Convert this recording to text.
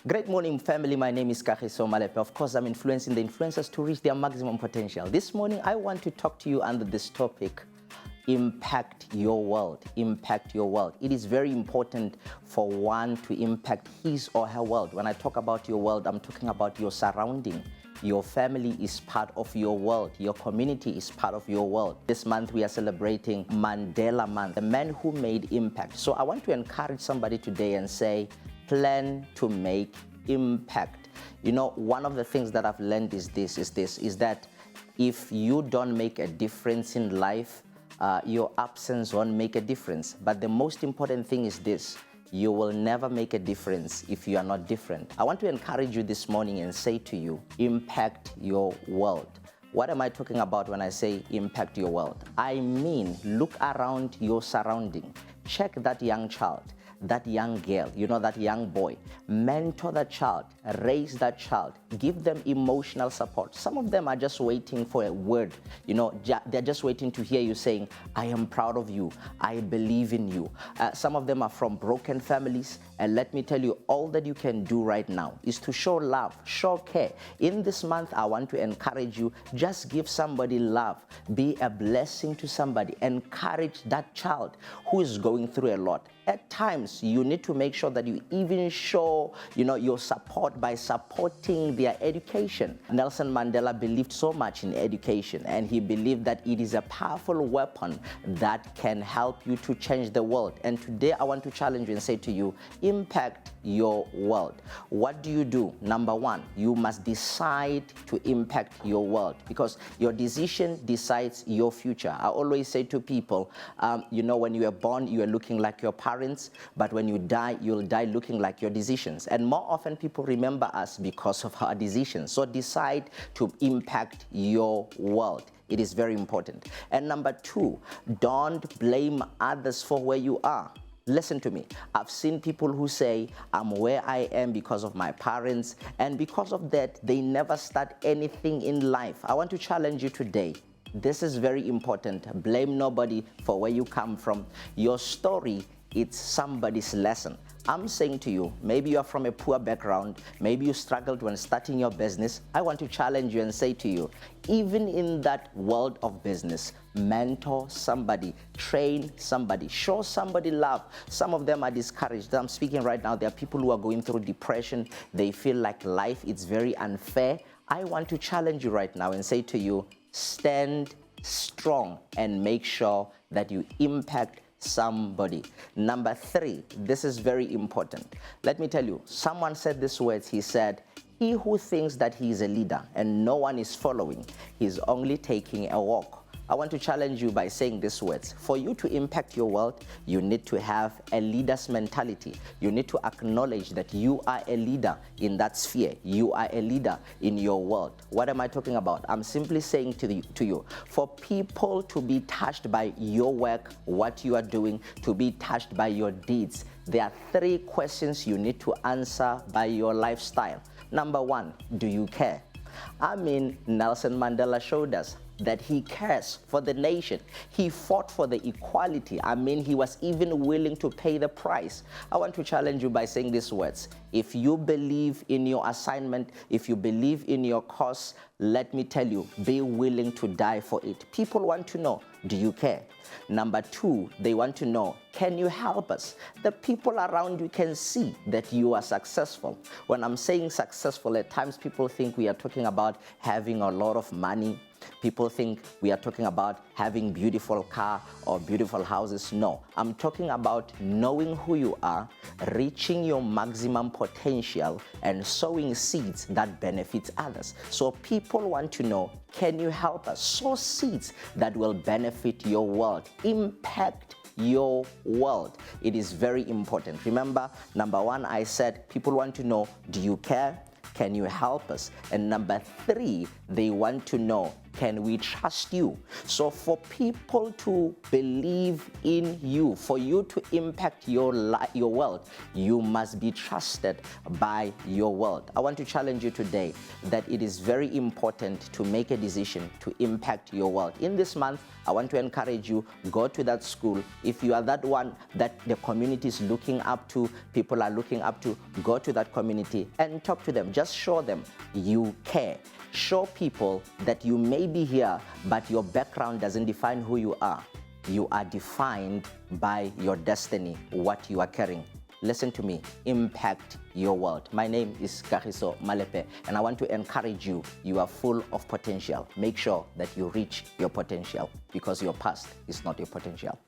Great morning, family. My name is Kagiso Malepe. Of course, I'm influencing the influencers to reach their maximum potential. This morning, I want to talk to you under this topic: impact your world. Impact your world. It is very important for one to impact his or her world. When I talk about your world, I'm talking about your surrounding. Your family is part of your world. Your community is part of your world. This month, we are celebrating Mandela Month, the man who made impact. So I want to encourage somebody today and say, plan to make impact. You know, one of the things that I've learned is that if you don't make a difference in life, your absence won't make a difference. But the most important thing is this: you will never make a difference if you are not different. I want to encourage you this morning and say to you, impact your world. What am I talking about when I say impact your world? I mean, look around your surrounding. Check that young child, that young girl, that young boy. Mentor that child, raise that child, give them emotional support. Some of them are just waiting for a word. They're just waiting to hear you saying, I am proud of you, I believe in you. Some of them are from broken families, and let me tell you, all that you can do right now is to show love, show care. In this month, I want to encourage you, just give somebody love, be a blessing to somebody, encourage that child who is going through a lot. At times, you need to make sure that you even show, your support by supporting their education. Nelson Mandela believed so much in education, and he believed that it is a powerful weapon that can help you to change the world. And today, I want to challenge you and say to you, impact your world. What do you do? Number one, you must decide to impact your world, because your decision decides your future. I always say to people, when you were born, you are looking like your parents, but when you die, you'll die looking like your decisions. And more often, people remember us because of our decisions. So decide to impact your world. It is very important. And number two, don't blame others for where you are. Listen to me. I've seen people who say, I'm where I am because of my parents, and because of that, they never start anything in life. I want to challenge you today. This is very important. Blame nobody for where you come from. Your story, it's somebody's lesson. I'm saying to you, maybe you are from a poor background, maybe you struggled when starting your business. I want to challenge you and say to you, even in that world of business, mentor somebody, train somebody, show somebody love. Some of them are discouraged. I'm speaking right now. There are people who are going through depression. They feel like life is very unfair. I want to challenge you right now and say to you, stand strong and make sure that you impact somebody. Number three, this is very important. Let me tell you, someone said these words. He said, he who thinks that he is a leader and no one is following, he's only taking a walk. I want to challenge you by saying these words. For you to impact your world, you need to have a leader's mentality. You need to acknowledge that you are a leader in that sphere. You are a leader in your world. What am I talking about? I'm simply saying to you, for people to be touched by your work, what you are doing, to be touched by your deeds, there are three questions you need to answer by your lifestyle. Number one, do you care? Nelson Mandela showed us that he cares for the nation. He fought for the equality. He was even willing to pay the price. I want to challenge you by saying these words. If you believe in your assignment, if you believe in your cause, let me tell you, be willing to die for it. People want to know, do you care? Number two, they want to know, can you help us? The people around you can see that you are successful. When I'm saying successful, at times people think we are talking about having a lot of money. People think we are talking about having beautiful car or beautiful houses. No, I'm talking about knowing who you are, reaching your maximum potential, and sowing seeds that benefit others. So people want to know, can you help us sow seeds that will benefit your world, impact your world? It is very important. Remember, number one, I said people want to know, do you care? Can you help us? And number three, They want to know, can we trust you? So for people to believe in you, for you to impact your world, you must be trusted by your world. I want to challenge you today that it is very important to make a decision to impact your world. In this month, I want to encourage you, go to that school. If you are that one that the community is looking up to, people are looking up to, go to that community and talk to them. Just show them you care. Show people that you may be here, but your background doesn't define who you are. You are defined by your destiny, what you are carrying. Listen to me, impact your world. My name is Kagiso Malepe, and I want to encourage you. You are full of potential. Make sure that you reach your potential, because your past is not your potential.